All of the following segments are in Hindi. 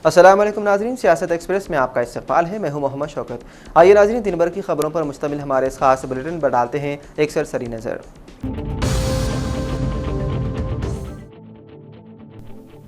अस्सलाम वालेकुम नाज़रीन, सियासत एक्सप्रेस में आपका इस्तकबाल है। मैं हूं मोहम्मद शौकत। आइए नाज़रीन, दिन भर की खबरों पर मुश्तमिल हमारे इस खास बुलेटिन पर डालते हैं एक सरसरी नज़र।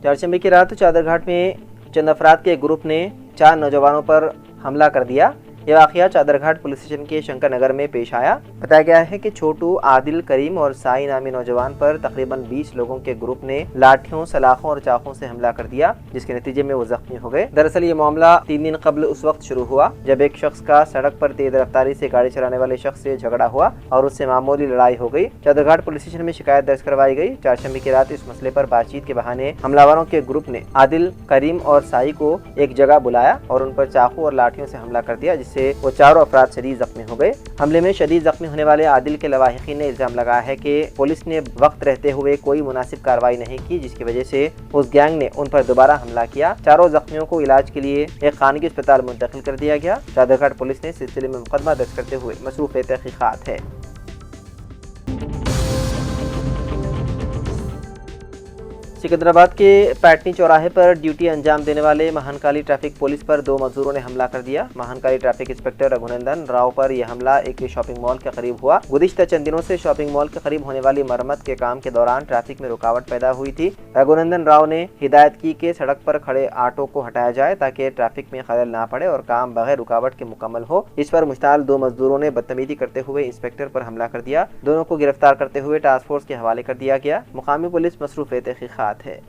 चारशंबे की रात चादरघाट में चंद अफराद के ग्रुप ने 4 नौजवानों पर हमला कर दिया। यह वाक़या चादरघाट पुलिस स्टेशन के शंकर नगर में पेश आया। बताया गया है कि छोटू, आदिल, करीम और साई नामी नौजवान पर तकरीबन 20 लोगों के ग्रुप ने लाठियों, सलाखों और चाकू से हमला कर दिया, जिसके नतीजे में वो जख्मी हो गए। दरअसल ये मामला 3 दिन कबल उस वक्त शुरू हुआ जब एक शख्स का सड़क पर तेज रफ्तारी से गाड़ी चलाने वाले शख्स से झगड़ा हुआ और उससे मामूली लड़ाई हो गई। चादरघाट पुलिस स्टेशन में शिकायत दर्ज करवाई गई। चारशंबे की रात इस मसले पर बातचीत के बहाने हमलावरों के ग्रुप ने आदिल, करीम और साई को एक जगह बुलाया और उन पर चाकू और लाठियों से हमला कर दिया, जिससे वो चारों अफराद शदीद जख्मी हो गए। हमले में शदीद जख्मी होने वाले आदिल के लवाहिकीन ने इल्जाम लगाया है कि पुलिस ने वक्त रहते हुए कोई मुनासिब कार्रवाई नहीं की, जिसकी वजह से उस गैंग ने उन पर दोबारा हमला किया। चारों जख्मियों को इलाज के लिए एक खानगी अस्पताल मुंतकिल कर दिया गया। चादरघाट पुलिस ने सिलसिले में मुकदमा दर्ज करते हुए मसरूफ तहकीकात है। सिकंदराबाद के पैटनी चौराहे पर ड्यूटी अंजाम देने वाले महानकाली ट्रैफिक पुलिस पर 2 मजदूरों ने हमला कर दिया। महानकाली ट्रैफिक इंस्पेक्टर रघुनंदन राव पर यह हमला एक शॉपिंग मॉल के करीब हुआ। गुज़िश्ता चंद दिनों से शॉपिंग मॉल के करीब होने वाली मरम्मत के काम के दौरान ट्रैफिक में रुकावट पैदा हुई थी। रघुनंदन राव ने हिदायत की कि सड़क पर खड़े ऑटो को हटाया जाए ताकि ट्रैफिक में खलल ना पड़े और काम बगैर रुकावट के मुकम्मल हो। इस पर मुश्ताल 2 मजदूरों ने बदतमीजी करते हुए इंस्पेक्टर पर हमला कर दिया। दोनों को गिरफ्तार करते हुए टास्क फोर्स के हवाले कर दिया गया। मुकामी पुलिस मसरूफ तहकीकात है।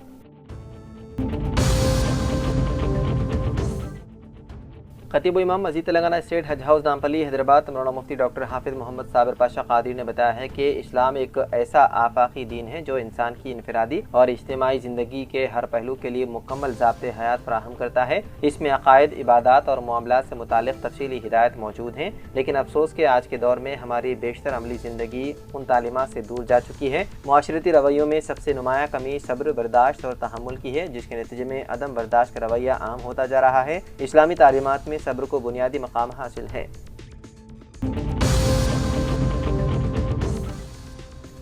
खतीब इमाम मस्जिद तेलंगाना स्टेट हज हाउस नामपल्ली हैदराबाद मौलाना मुफ्ती डॉक्टर हाफिज मोहम्मद साबिर पाशा कादरी ने बताया है कि इस्लाम एक ऐसा आफाकी दीन है जो इंसान की इनफरादी और इज्तिमाई ज़िंदगी के हर पहलू के लिए मुकम्मल ज़ाब्ते हयात फराहम करता है। इसमें अकायद, इबादात और मामलात से मुतालिक तफसीली हिदायत मौजूद हैं, लेकिन अफसोस के आज के दौर में हमारी बेशतर अमली ज़िंदगी उन तालीमात से दूर जा चुकी है। मुआशरती रवैयों में सबसे नुमाया कमी सब्र, बर्दाश्त और तहम्मुल की है, जिसके नतीजे में अदम बर्दाश्त का रवैया आम होता जा रहा है। इस्लामी तालीमात में सब्र को बुनियादी मकाम हासिल है।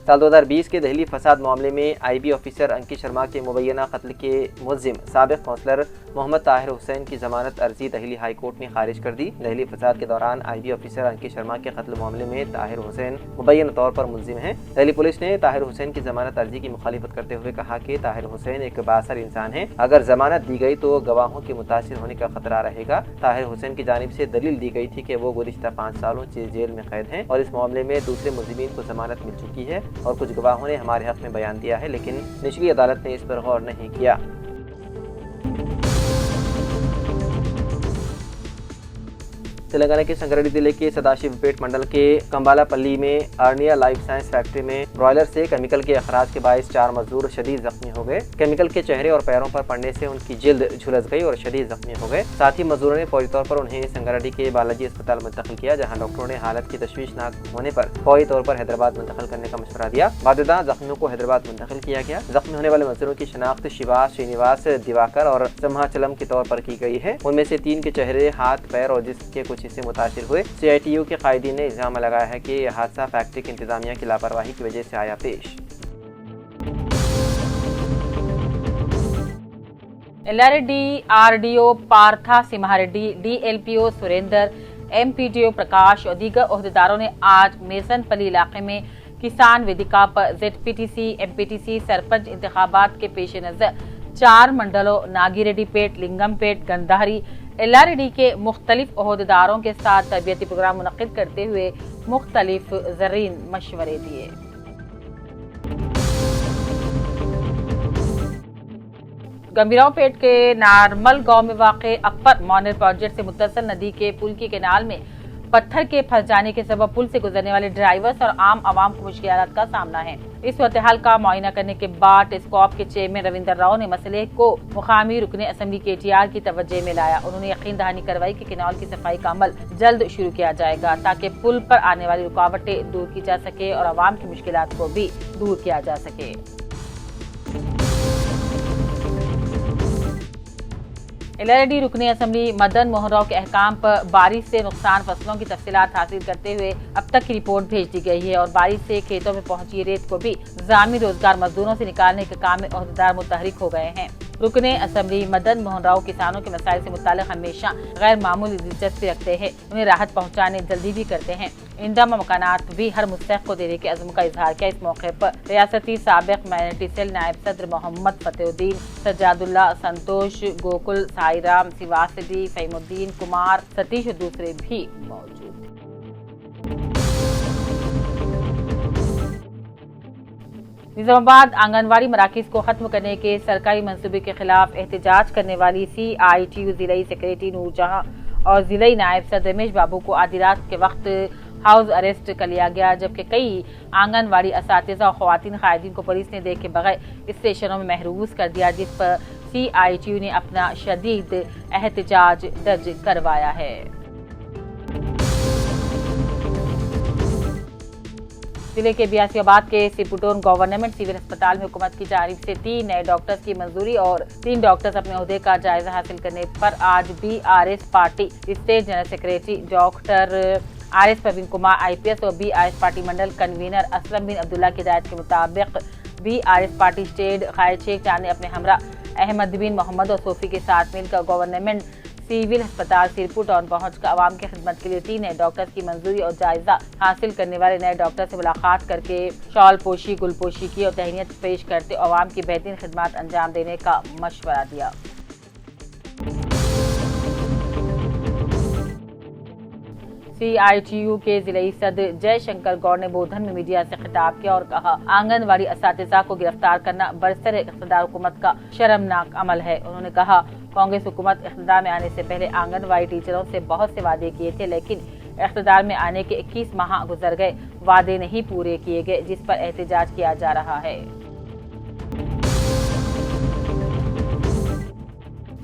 साल 2020 के दहली फसाद मामले में IB ऑफिसर अंकित शर्मा के मुबैना कत्ल के मुल्जिम साबिक काउंसलर मोहम्मद ताहिर हुसैन की जमानत अर्जी दहली हाई कोर्ट ने खारिज कर दी। दहली फसाद के दौरान IB ऑफिसर अंकित शर्मा के कत्ल मामले में ताहिर हुसैन मुबैना तौर पर मुल्जिम हैं। दहली पुलिस ने ताहिर हुसैन की जमानत अर्जी की मुखालिफत करते हुए कहा कि ताहिर हुसैन एक बासर इंसान है, अगर जमानत दी गई तो गवाहों के मुतासिर होने का खतरा रहेगा। ताहिर हुसैन की जानिब से दलील दी गई थी कि वो गुज़िश्ता 5 सालों से जेल में कैद हैं और इस मामले में दूसरे मुल्जिमीन को जमानत मिल चुकी है और कुछ गवाहों ने हमारे हक में बयान दिया है, लेकिन निचली अदालत ने इस पर गौर नहीं किया। तेलंगाना के संगारेड्डी जिले के सदाशिवपेट मंडल के कंबालापल्ली में अर्निया लाइफ साइंस फैक्ट्री में ब्रॉयलर से केमिकल के अखराज के बायस 4 मजदूर शदीद जख्मी हो गए। केमिकल के चेहरे और पैरों पर पड़ने से उनकी जिल्द झुलस गई और शदीद जख्मी हो गए। साथ ही मजदूरों ने फौरी तौर पर उन्हें संगारेड्डी के बालाजी अस्पताल मुंतकिल किया, जहाँ डॉक्टरों ने हालत की तशवीशनाक होने पर फौरी तौर पर हैदराबाद मुंतकिल करने का मशवरा दिया। बाददा जख्मियों को हैदराबाद मुंतकिल किया गया। जख्मी होने वाले मजदूरों की शनाख्त शिवा, श्रीनिवास, दिवाकर और सिम्हाचलम के तौर पर की गई है। उनमें से 3 के चेहरे, हाथ, पैर और जिस्म के कुछ हिस्से मुतासिर हुए। CITU के कायदीन ने इल्जाम लगाया है कि यह हादसा फैक्ट्री की इंतजामिया की लापरवाही की वजह से आया पेश। Yellareddy RDO Partha सिम्हारेड्डी, DLPO Surendra, MPDO प्रकाश और दीगर ओहदेदारों ने आज मेसनपल्ली इलाके में किसान वेदिका पर ZPTC, MPTC सरपंच इंतखाबात के पेश नजर 4 मंडलों नागीरेड्डीपेट, लिंगमपेट, गंधारी, एल्लारेड्डी के मुख्तलिफ ओहदेदारों के साथ तरबियती प्रोग्राम मुनक्किद करते हुए मुख्तलिफ ज़रीन मशवरे दिए। गंभीरावपेट के नारमल गांव में वाक़े अपर मॉनर प्रोजेक्ट से मुत्तसिल नदी के पुल की कैनाल में पत्थर के फंस जाने के सबब पुल से गुजरने वाले ड्राइवर्स और आम आवाम को मुश्किलात का सामना है। इस सूरत-ए-हाल का मुआयना करने के बाद टेस्कॉप के चेयरमैन रविंदर राव ने मसले को मुकामी रुकने असेंबली KTR की तवज्जो में लाया। उन्होंने यकीन दहानी करवाई कि कैनाल की सफाई का अमल जल्द शुरू किया जाएगा ताकि पुल पर आने वाली रुकावटें दूर की जा सके और आवाम की मुश्किलात को भी दूर किया जा सके। LRD रुकने असम्बली मदन मोहन राव के अहकाम पर बारिश से नुकसान फसलों की तफसीलात हासिल करते हुए अब तक की रिपोर्ट भेज दी गई है और बारिश से खेतों में पहुंची रेत को भी जामी रोजगार मजदूरों से निकालने के काम में अहदेदार मुतहरिक हो गए हैं। रुकने असम्बली मदन मोहन राव किसानों के मसाइल से मुताल्लिक हमेशा गैर मामूली दिलचस्पी रखते हैं, उन्हें राहत पहुँचाने जल्दी भी करते हैं। इंदम मकानात भी हर मुस्तहक को देने के अज़्म का इजहार किया। इस मौके पर रियासती साबिक माइनॉरिटी सेल नायब सदर मोहम्मद फतेहुद्दीन, सज्जादुल्लाह, संतोष, गोकुल, साईराम, सिवासदी, फहीमुद्दीन, कुमार, सतीश और दूसरे भी मौजूद। निजामाबाद आंगनवाड़ी मराकज को खत्म करने के सरकारी मंसूबे के खिलाफ एहतजाज करने वाली CITU जिलाई सेक्रेटरी नूरजहां और जिलाई नायब सदर रमेश बाबू को आधी रात के वक्त हाउस अरेस्ट कर लिया गया, जबकि कई आंगनवाड़ी असातिज़ा और ख़वातीन कायदीन को पुलिस ने देखे बगैर स्टेशनों में महरूस कर दिया, जिस पर CITU ने अपना शदीद एहतजाज दर्ज करवाया है। जिले के बियासियाबाद के सिपुटोन गवर्नमेंट सिविल अस्पताल में हुकूमत की जानिब से 3 नए डॉक्टर्स की मंजूरी और 3 डॉक्टर्स अपने ओहदे का जायजा हासिल करने पर आज BRS party state general secretary doctor RS Praveen Kumar IPS और BRS party mandal convener Aslam bin Abdullah की हिदायत के मुताबिक BRS पार्टी स्टेट खायद शेख चांद ने अपने हमरा अहमद बिन मोहम्मद और सोफी के साथ मिलकर गवर्नमेंट सिविल अस्पताल सिरपुर टाउन पहुंचकर आवाम की खिदमत के लिए 3 नए डॉक्टर्स की मंजूरी और जायजा हासिल करने वाले नए डॉक्टर से मुलाकात करके शॉल पोशी, गुलपोशी की और तहनीत पेश करते आवाम की बेहतरीन खिदमत अंजाम देने का मशवरा दिया। CITU के जिलाई सदर जयशंकर गौड़ ने बोधन में मीडिया से खिताब किया और कहा, आंगनवाड़ी असातिज़ा को गिरफ्तार करना बरसर इख्तिदार हुकूमत का शर्मनाक अमल है। उन्होंने कहा, कांग्रेस हुकूमत इख्तिदार में आने से पहले आंगनवाड़ी टीचरों से बहुत से वादे किए थे, लेकिन इख्तिदार में आने के 21 माह गुजर गए, वादे नहीं पूरे किए गए, जिस पर एहतजाज किया जा रहा है।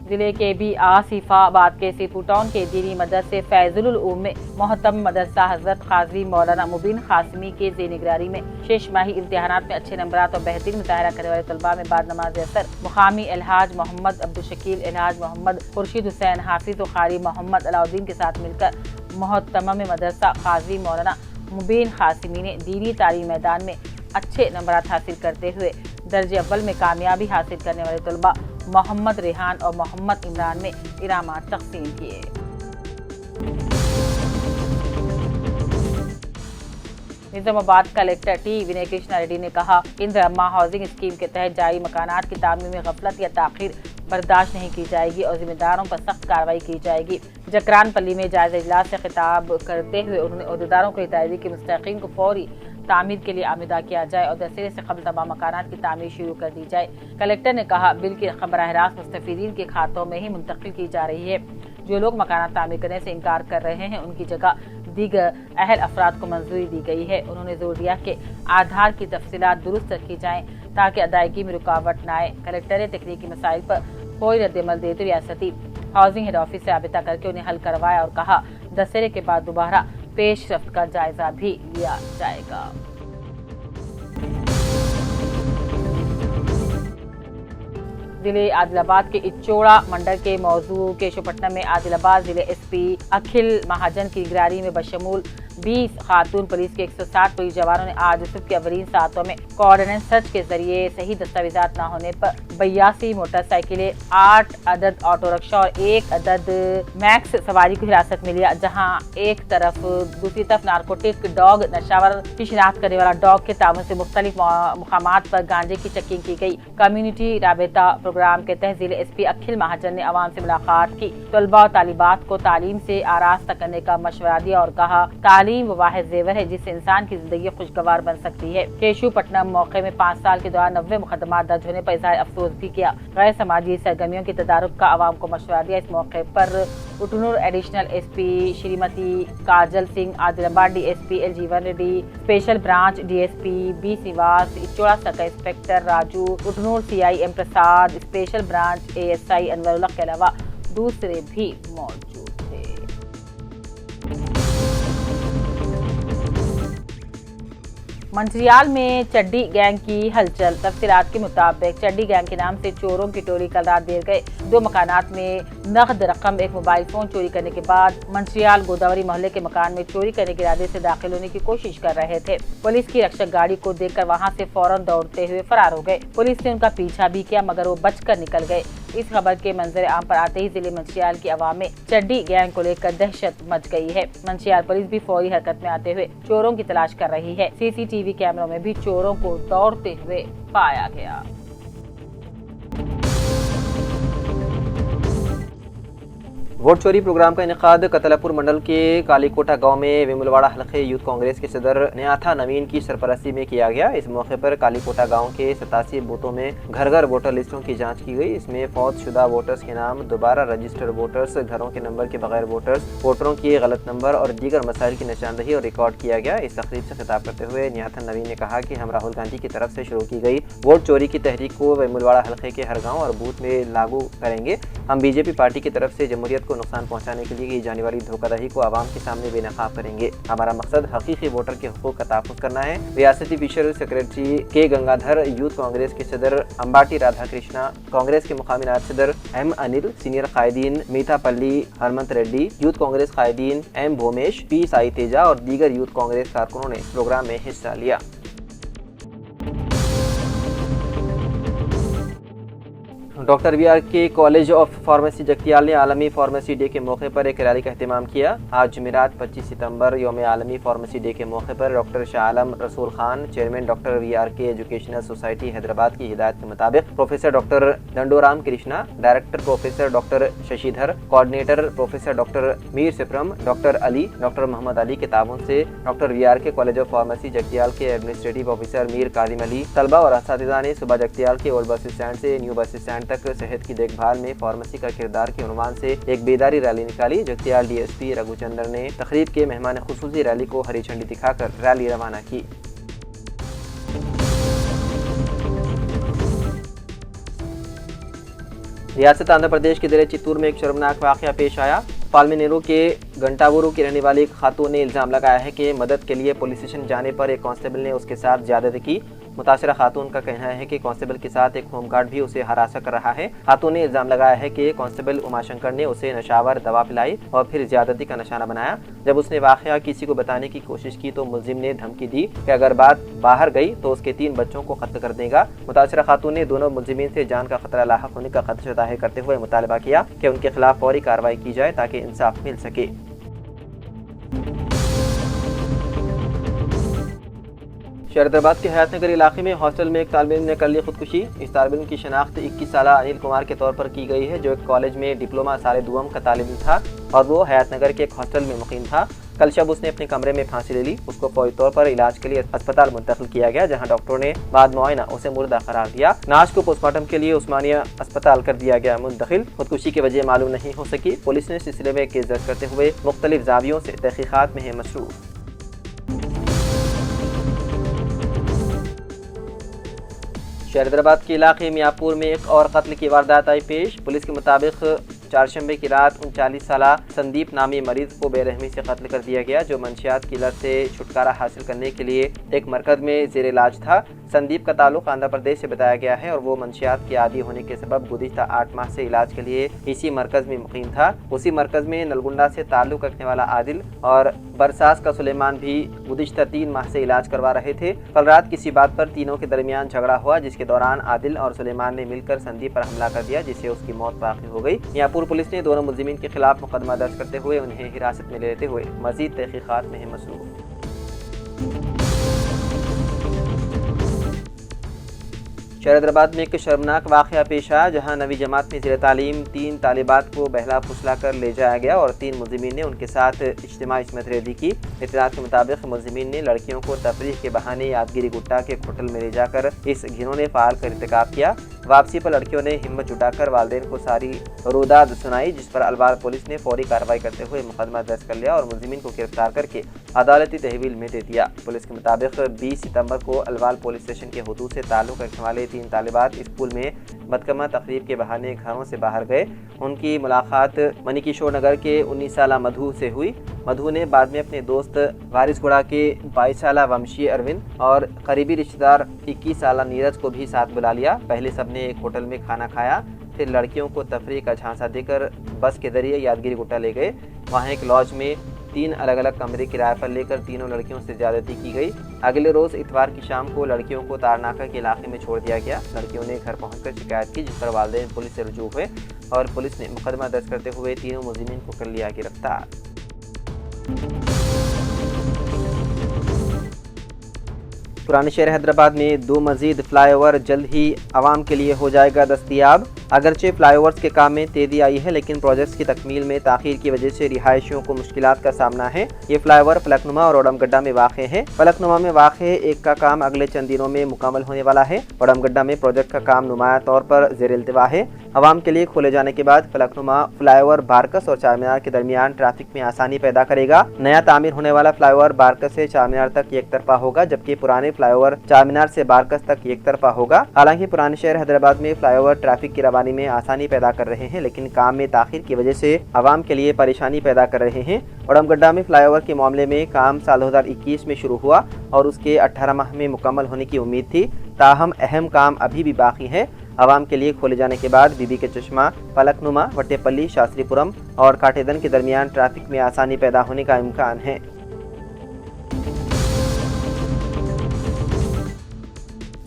जिले के भी आसिफाबाद के सिपुटाउन के दीनी मदरसे फैजुल उलूम में मोहतम मदरसा हजरत काजी मौलाना मुबीन कासिमी के निगरानी में 6 माही इम्तिहानात में अच्छे नंबरात और बेहतरीन मुजाहरा करने वाले तलबा में बाद नमाज असर मुकामी अलहाज मोहम्मद अब्दुल शकील, अलहाज मोहम्मद खुर्शीद हुसैन, हाफिज और कारी मोहम्मद अलाउद्दीन के साथ मिलकर मोहतमा में मदरसा काजी मौलाना मुबीन कासिमी ने दीनी तालीम मैदान में अच्छे नंबरात हासिल करते हुए दर्जे अव्वल में कामयाबी हासिल करने वाले तलबा मोहम्मद रेहान और मोहम्मद इमरान में इनामात तकसीम किए। निजामाबाद कलेक्टर T विनय कृष्णा रेड्डी ने कहा, इंदिरा हाउसिंग स्कीम के तहत जारी मकानात की तामीर में गफलत या ताखीर बर्दाश्त नहीं की जाएगी और जिम्मेदारों पर सख्त कार्रवाई की जाएगी। जकरानपल्ली में जायजा इजलास से खिताब करते हुए उन्होंने अहदेदारों को हिदायत दी कि मुस्तहिकीन को फौरी तामीर के लिए आमदा किया जाए और दशहरे से कबल तमाम मकानात की तामीर शुरू कर दी जाए। कलेक्टर ने कहा, बिल की रकम बराह रास्त मुस्तफीदीन के खातों में ही मुंतकिल की जा रही है। जो लोग मकानात तामीर करने से इनकार कर रहे हैं, उनकी जगह दीगर अहल अफराद को मंजूरी दी गई है। उन्होंने जोर दिया कि आधार की तफसीलात दुरुस्त रखी जाएं ताकि अदायगी में रुकावट न आए। कलेक्टर ने तकनीकी मसाइल पर कोई रद्दमल देते रियासती हाउसिंग हेड ऑफिस से राबिता करके उन्हें हल करवाया और कहा, दशहरे के बाद दोबारा पेशरफ्त का जायजा भी लिया जाएगा। जिले आदिलाबाद के इचोड़ा मंडल के मौजू केशवपट्टनम में आदिलाबाद जिले SP अखिल महाजन की निगरानी में बशमूल 20 खातून पुलिस के 160 पुलिस जवानों ने आज सुबह के अवलीन सातों में कोऑर्डिनेंस सर्च के जरिए सही दस्तावेजात न होने पर 82 मोटरसाइकिलें, 8 अदद ऑटो रिक्शा और 1 अदद मैक्स सवारी को हिरासत में लिया, जहां एक तरफ दूसरी तरफ नारकोटिक डॉग नशावर की शिनाख्त करने वाला डॉग के ताबन से मुख्तलिफ मुकामात पर गांजे की चेकिंग की गई। कम्युनिटी राबता प्रोग्राम के तहत जिले SP अखिल महाजन ने आवाम से मुलाकात की, तलबा और तालिबात को तालीम से आरास्ता करने का मशवरा दिया और कहा, तालीम वो वाहिद जेवर है जिससे इंसान की जिंदगी खुशगवार बन सकती है। केशवपट्टनम मौके में 5 साल के दौरान 90 मुकदमा दर्ज होने पर इजहार अफसोस भी किया। गैर समाजी सरगर्मियों की तदारुक का आवाम को मशवरा दिया। इस मौके पर Utnoor additional SP Shrimati Kajal Singh, Adilabad DSP LG1 Reddy, special branch DSP B Srivas, Ichoda circle inspector Raju, Utnoor CI M Prasad, special branch ASI Anwarullah के अलावा दूसरे भी मौजूद थे। मंचियाल में चड्डी गैंग की हलचल। तफसीलात के मुताबिक चड्डी गैंग के नाम से चोरों की टोली कल रात देर गए 2 मकानात में नकद रकम, 1 मोबाइल फोन चोरी करने के बाद मंचियाल गोदावरी मोहल्ले के मकान में चोरी करने के इरादे से दाखिल होने की कोशिश कर रहे थे। पुलिस की रक्षक गाड़ी को देखकर वहां से फौरन दौड़ते हुए फरार हो गए। पुलिस ने उनका पीछा भी किया मगर वो बचकर निकल गए। इस खबर के मंजर आम पर आते ही जिले मंचियाल की आवाम में चड्डी गैंग को लेकर दहशत मच गई है। मंचियाल पुलिस भी फौरी हरकत में आते हुए चोरों की तलाश कर रही है। सीसीटीवी कैमरों में भी चोरों को दौड़ते हुए पाया गया। वोट चोरी प्रोग्राम का इनेकाद कतलापुर मंडल के कालीकोटा गांव में विमलवाड़ा हलके यूथ कांग्रेस के सदर न्याथा नवीन की सरपरस्ती में किया गया। इस मौके पर कालीकोटा गांव के 87 बूथों में घर घर वोटर लिस्टों की जांच की गई। इसमें फौत शुदा वोटर्स के नाम, दोबारा रजिस्टर्ड वोटर्स, घरों के नंबर के बगैर वोटर्स, वोटरों के गलत नंबर और दीगर मसाइल की निशानदही और रिकॉर्ड किया गया। इस तकरीब से खिताब करते हुए न्याथा नवीन ने कहा कि हम राहुल गांधी की तरफ से शुरू की गई वोट चोरी की तहरीक को विमलवाड़ा हलके के हर गाँव और बूथ में लागू करेंगे। हम बीजेपी पार्टी की तरफ से जमहूरियत को नुकसान पहुंचाने के लिए की जाने वाली धोखाधड़ी को आवाम के सामने बेनकाब करेंगे। हमारा मकसद हकीकी वोटर के हुकूक का तहफ़्फ़ुज़ करना है। रियासती विशर सेक्रेटरी के गंगाधर, यूथ कांग्रेस के सदर अंबाटी राधा कृष्णा, कांग्रेस के मुकामी नायब सदर एम अनिल, सीनियर कायदीन मीठापल्ली हरमंत रेड्डी, यूथ कांग्रेस कायदीन एम भोमेश, पी साई तेजा और दीगर यूथ कांग्रेस कारकुनों ने प्रोग्राम में हिस्सा लिया। Doctor V R K college of pharmacy Jagtial ने आलमी फार्मेसी डे के मौके पर एक रैली का एहतमाम किया। आज जुमेरात 25 सितंबर यौम आलमी फार्मेसी डे के मौके पर doctor Shah Alam Rasool Khan, chairman doctor V R K educational society Hyderabad की हिदायत के मुताबिक professor doctor Dandoram Krishna, director professor doctor Shashidhar, coordinator professor doctor Mir Sipram, doctor Ali, doctor Mohammed Ali के ताउन से doctor V R K college of pharmacy Jagtial के एडमिनिस्ट्रेटिव ऑफिसर मीर कादिम अली, तलबा और असातिज़ा ने सुबह जगतियाल के ओल्ड बस स्टैंड से न्यू बस स्टैंड तक सेहत की देखभाल में फार्मेसी का किरदार के उन्वान से एक बेदारी रैली निकाली। जगतियाल डीएसपी रघुचंदर ने तकरीब के मेहमान खुसूसी रैली को हरी झंडी दिखाकर रैली रवाना की। रियासत आंध्र प्रदेश के जिले चित्तूर में एक शर्मनाक वाकया पेश आया। पालमेनेरू के घंटावुरु की रहने वाली एक खातून ने इल्जाम लगाया है कि मदद के लिए पुलिस स्टेशन जाने पर एक कांस्टेबल ने उसके साथ ज्यादती की। मुतासरा खातून का कहना है कि कांस्टेबल के साथ एक होमगार्ड भी उसे हरासा कर रहा है। खातून ने इल्जाम लगाया है कि कांस्टेबल उमाशंकर ने उसे नशावर दवा पिलाई और फिर ज्यादती का निशाना बनाया। जब उसने वाकया किसी को बताने की कोशिश की तो मुलजिम ने धमकी दी कि अगर बात बाहर गई तो उसके 3 बच्चों को कत्ल कर देगा। मुतासरा खातून ने दोनों मुलजिमीन से जान का खतरा लाहक होने का खदशा जाहिर करते हुए मुतालबा किया कि उनके खिलाफ फौरी कार्रवाई की जाए ताकि इंसाफ मिल सके। शहरदाबाद के हयात नगर इलाके में हॉस्टल में एक तालिब इल्म ने कर ली खुदकुशी। इस तालिब इल्म की शनाख्त 21 साल अनिल कुमार के तौर पर की गई है, जो एक कॉलेज में डिप्लोमा साल दुआम का तालिब इल्म था और वो हयात नगर के एक हॉस्टल में मुकीम था। कल शब उसने अपने कमरे में फांसी ले ली। उसको फौरी तौर पर इलाज के लिए अस्पताल मुंतकिल किया गया, जहां डॉक्टरों ने बाद मुआयना उसे मुर्दा करार दिया। नाश को पोस्टमार्टम के लिए उस्मानिया अस्पताल कर दिया गया मुंतकिल। खुदकुशी की वजह मालूम नहीं हो सकी। पुलिस ने सिलसिले में केस दर्ज करते हुए मुख्तलिफ जावियों से तहकीकात में है मसरूफ। शहरदाबाद के इलाके मियापुर में एक और कत्ल की वारदात आई पेश। पुलिस के मुताबिक चारशंबे की रात 39 साल संदीप नामी मरीज को बेरहमी से कत्ल कर दिया गया, जो मंशियात की लत से छुटकारा हासिल करने के लिए एक मरकज में जेर इलाज था। संदीप का ताल्लुक आंध्र प्रदेश से बताया गया है और वो मंशियात के आदी होने के सबब गुज़िश्ता 8 माह से इलाज के लिए इसी मरकज में मुकीम था। उसी मरकज में नलगुंडा से ताल्लुक रखने वाला आदिल और बरसास का सुलेमान भी गुज़िश्ता 3 माह से इलाज करवा रहे थे। कल रात किसी बात पर तीनों के दरमियान झगड़ा हुआ, जिसके दौरान आदिल और सुलेमान ने मिलकर संदीप पर हमला कर दिया, जिससे उसकी मौत वाक़ई हो गई। मियापुर पुलिस ने दोनों मुलजिमीन के खिलाफ मुकदमा दर्ज करते हुए उन्हें हिरासत में लेते हुए मजीद तहकीकात में है मसरूफ। शहरदाबाद में एक शर्मनाक वाक़या पेश आया, जहां नवी जमात में ज़ेर तालीम 3 तालिबात को बहला फुसला कर ले जाया गया और 3 मुलजिमीन ने उनके साथ इज्तिमाई इस्मत रेज़ी की। इत्तलात के मुताबिक मुलजिमीन ने लड़कियों को तफरीह के बहाने यादगिरी गुट्टा के होटल में ले जाकर इस घिनौने फ़ाल का इर्तिकाब किया। वापसी पर लड़कियों ने हिम्मत जुटाकर वालिदैन को सारी रोदाद सुनाई, जिस पर अलवार पुलिस ने फौरी कार्रवाई करते हुए मुकदमा दर्ज कर लिया और मुलजिमीन को गिरफ्तार करके अदालती तहवील में दे दिया। पुलिस के मुताबिक 20 सितंबर को अलवाल पुलिस स्टेशन के हुदूद से ताल्लुक़ रखने वाले 3 तालिबात स्कूल में बदकमा तकरीब के बहाने घरों से बाहर गए। उनकी मुलाकात मणिकिशोर नगर के 19 साला मधु से हुई। मधु ने बाद में अपने दोस्त वारिसगुड़ा के 22 साला वंशी अरविंद और करीबी रिश्तेदार 21 साला नीरज को भी साथ बुला लिया। पहले सबने एक होटल में खाना खाया, फिर लड़कियों को तफरीह का झांसा देकर बस के जरिए यादगिरी गुट्टा ले गए। वहाँ एक लॉज में 3 अलग अलग कमरे किराए पर लेकर तीनों लड़कियों से ज्यादती की गई। अगले रोज इतवार की शाम को लड़कियों को तारनाका के इलाके में छोड़ दिया गया। लड़कियों ने घर पहुंचकर शिकायत की, जिस पर वालिदैन पुलिस से रुजू हुए और पुलिस ने मुकदमा दर्ज करते हुए तीनों मुजरिमीन को कर लिया गिरफ्तार। पुराने शहर हैदराबाद में 2 मजीद फ्लाईओवर जल्द ही आवाम के लिए हो जाएगा दस्तयाब। अगरचे फ्लाईओवर्स के काम में तेजी आई है, लेकिन प्रोजेक्ट्स की तकमील में ताखीर की वजह से रिहायशियों को मुश्किलात का सामना है। ये फ्लाईओवर फलकनुमा और ओडमगड्डा में वाक़े है। फलकनुमा में वाक़े एक का काम अगले चंद दिनों में मुकम्मल होने वाला है। ओडमगड्डा में प्रोजेक्ट का काम नुमाया तौर पर ज़ेर इल्तिवा है। आवाम के लिए खोले जाने के बाद फलकनुमा फ्लाईओवर बारकस और चारमीनार के दरमियान ट्रैफिक में आसानी पैदा करेगा। नया तामीर होने वाला फ्लाईओवर बारकस से चारमीनार तक एक तरफा होगा, जबकि पुराने फ्लाईओवर चारमीनार से बारकस तक एक तरफा होगा। हालांकि पुराने शहर हैदराबाद में फ्लाईओवर ट्रैफिक की रवानी में आसानी पैदा कर रहे हैं, लेकिन काम में ताखीर की वजह से आवाम के लिए परेशानी पैदा कर रहे हैं। ओडमगड्डा में फ्लाईओवर के मामले में काम साल 2021 में शुरू हुआ और उसके 18 माह में मुकम्मल होने की उम्मीद थी। ताहम अहम काम अभी भी बाकी है। आवाम के लिए खोले जाने के बाद बीबी के चश्मा, फलकनुमा, वट्टेपल्ली, शास्त्रीपुरम और काटेदन के दरमियान ट्रैफिक में आसानी पैदा होने का इम्कान है।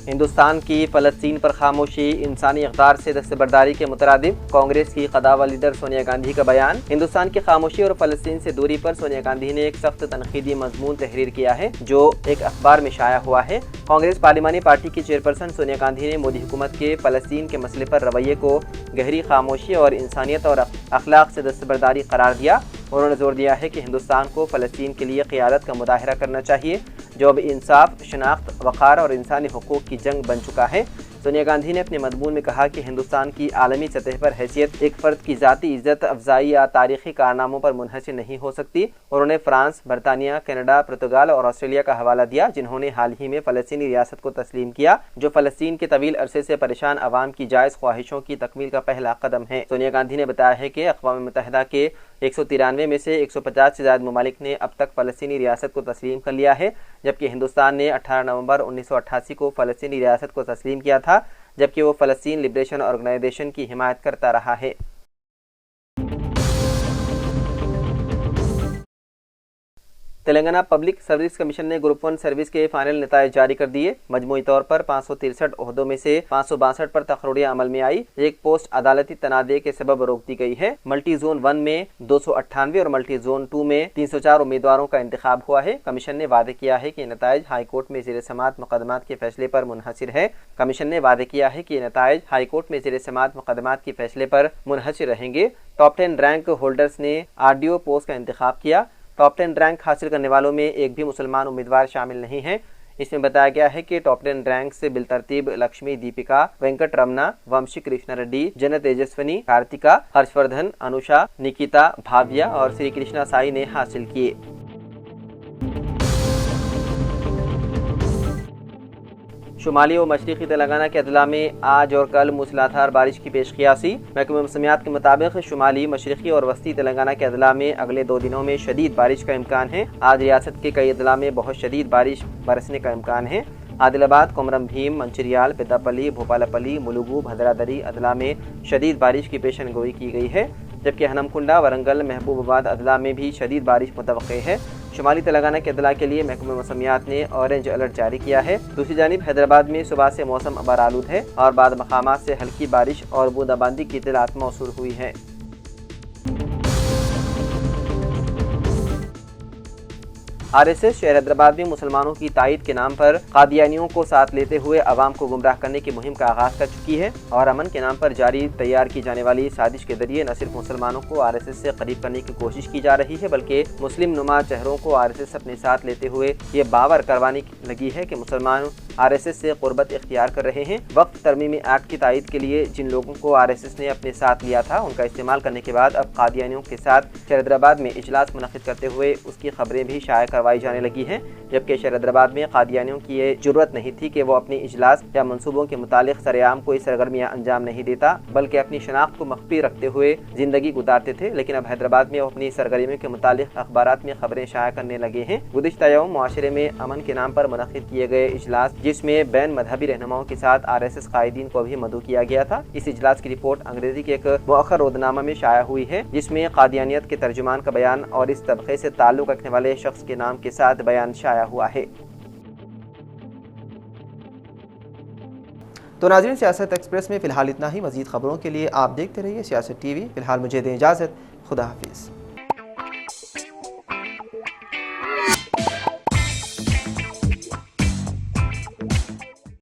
हिंदुस्तान की फ़लस्तीन पर खामोशी इंसानी इक़दार से दस्तबरदारी के मुतरादिफ, कांग्रेस की क़दावा लीडर सोनिया गांधी का बयान। हिंदुस्तान की खामोशी और फ़लस्तीन से दूरी पर सोनिया गांधी ने एक सख्त तनकीदी मजमून तहरीर किया है, जो एक अखबार में शाया हुआ है। कांग्रेस पार्लिमानी पार्टी की चेयरपर्सन सोनिया गांधी ने मोदी हुकूमत के फ़लस्तीन के मसले पर रवैये को गहरी खामोशी और इंसानियत और अखलाक से दस्तबरदारी करार दिया। उन्होंने जोर दिया है कि हिंदुस्तान को फ़लस्तीन के लिए क़ियादत का मुजाहरा करना चाहिए, जो अब इंसाफ, शनाख्त, वक़ार और इंसानी हुकूक की जंग बन चुका है। सोनिया गांधी ने अपने मजमून में कहा कि हिंदुस्तान की आलमी सतह पर हैसियत एक फ़र्द की ज़ाती इज़्ज़त अफजाई या तारीख़ी कारनामों पर मुनहसर नहीं हो सकती। उन्होंने फ्रांस, बरतानिया, कनाडा, पुर्तगाल और ऑस्ट्रेलिया का हवाला दिया, जिन्होंने हाल ही में फ़लस्तीनी रियासत को तस्लीम किया, जो फ़लस्तीन के तवील अरसे से परेशान अवाम की जायज़ ख्वाहिशों की तकमील का पहला कदम है। सोनिया गांधी ने बताया है कि अक़वाम मुत्तहिदा के 193 में से 150 से ज़्यादा ममालिक ने अब तक फ़लस्तीनी रियासत को तस्लीम कर लिया है, जबकि हिंदुस्तान ने 18 नवंबर 1988 को फ़लस्तीनी रियासत को तस्लीम किया था, जबकि वो फ़लस्तीन लिबरेशन ऑर्गेनाइजेशन की हिमायत करता रहा है। तेलंगाना पब्लिक सर्विस कमीशन ने ग्रुप 1 सर्विस के फाइनल नतायज जारी कर दिए। मजमूई तौर पर 563 ओहदों में से 562 पर तकरीरियां अमल में आई। एक पोस्ट अदालती तनादे के सबब रोक दी गई है। मल्टी जोन 1 में 298 और मल्टी जोन 2 में 304 उम्मीदवारों का इंतखाब हुआ है। कमीशन ने वादे किया है कि नतायज हाईकोर्ट में ज़ेर समाअत मुकदमात के फैसले पर मुनहसिर है। कमीशन ने वादे किया है कि नतायज हाईकोर्ट में ज़ेर समाअत मुकदमात के फैसले पर मुनहसिर रहेंगे। टॉप 10 रैंक होल्डर्स ने आरडीओ पोस्ट का इंतखाब किया। टॉप 10 रैंक हासिल करने वालों में एक भी मुसलमान उम्मीदवार शामिल नहीं है। इसमें बताया गया है कि टॉप 10 रैंक से बिलतरतीब लक्ष्मी, दीपिका, वेंकट रमना, वंशी कृष्णा रेड्डी, जन तेजस्वनी, कार्तिका, हर्षवर्धन, अनुषा, निकिता, भाव्या और श्री कृष्णा साई ने हासिल किए। शुमाली और मशरक़ी तेलंगाना के अदला में आज और कल मूसलाधार बारिश की पेशकियासी। महकमे मौसमियात के मुताबिक शुमाली, मशरक़ी और वस्ती तेलंगाना के अदला में अगले 2 दिनों में शदीद बारिश का इम्कान है। आज रियासत के कई अदला में बहुत शदीद बारिश बरसने का इम्कान है। आदिलाबाद, कोमरम भीम, मंचिरियाल, पेद्दापल्ली, भोपालपल्ली, मुलुगु, भद्रादरी अदला में शदीद बारिश की पेशन गोई की गई है, जबकि हनमकुंडा, वरंगल, महबूबाबाद अदला में भी शदीद बारिश मुतवक्के है। शुमाली तेलंगाना के अदला के लिए महकमे मौसमियात ने ऑरेंज अलर्ट जारी किया है। दूसरी जानिब हैदराबाद में सुबह से मौसम अबर आलूद है और बाद मकामात से हल्की बारिश और बूंदाबांदी की इत्तलात मौसूल हुई है। आरएसएस शहर हैदराबाद में मुसलमानों की तायद के नाम पर कादियानियों को साथ लेते हुए अवाम को गुमराह करने की मुहिम का आगाज कर चुकी है और अमन के नाम पर जारी तैयार की जाने वाली साजिश के जरिए न सिर्फ मुसलमानों को आरएसएस से करीब करने की कोशिश की जा रही है, बल्कि मुस्लिम नुमा चेहरों को आरएसएस अपने साथ लेते हुए ये बावर करवाने लगी है कि मुसलमान आरएसएस से कुर्बत इख्तियार कर रहे हैं। वक्फ तरमीमी एक्ट की तायद के लिए जिन लोगों को आरएसएस ने अपने साथ लिया था, उनका इस्तेमाल करने के बाद अब कादियानियों के साथ हैदराबाद में इजलास मुनक़िद करते हुए उसकी खबरें भी शाया करवाई जाने लगी हैं, जबकि शहर हैदराबाद में कादियानियों की ये जरूरत नहीं थी कि वो अपनी इजलास या मंसूबों के मुतालिक सरेआम कोई सरगर्मियां अंजाम नहीं देता, बल्कि अपनी शनाख्त को मख्फी रखते हुए जिंदगी गुजारते थे। लेकिन अब हैदराबाद में वो अपनी सरगर्मियों के मुतालिक अखबारात में खबरें शाया करने लगे हैं। गुज़िश्ता यौम मुआशरे में अमन के नाम पर मुनक़िद किए गए इजलास, जिसमें बैन मजहबी रहनुमाओं के साथ RSS कायदीन को भी मदऊ किया गया था। इस इजलास की रिपोर्ट अंग्रेजी के एक मुअख्खर रोज़नामा में शाया हुई है, जिसमें कादियानियत के तर्जुमान का बयान और इस तबके से ताल्लुक़ रखने वाले शख्स के नाम के साथ बयान शाया हुआ है। तो नाज़रीन, सियासत एक्सप्रेस में फ़िलहाल इतना ही। मज़ीद खबरों के लिए आप देखते रहिए सियासत TV। फ़िलहाल मुझे दें इजाज़त। खुदा हाफिज़।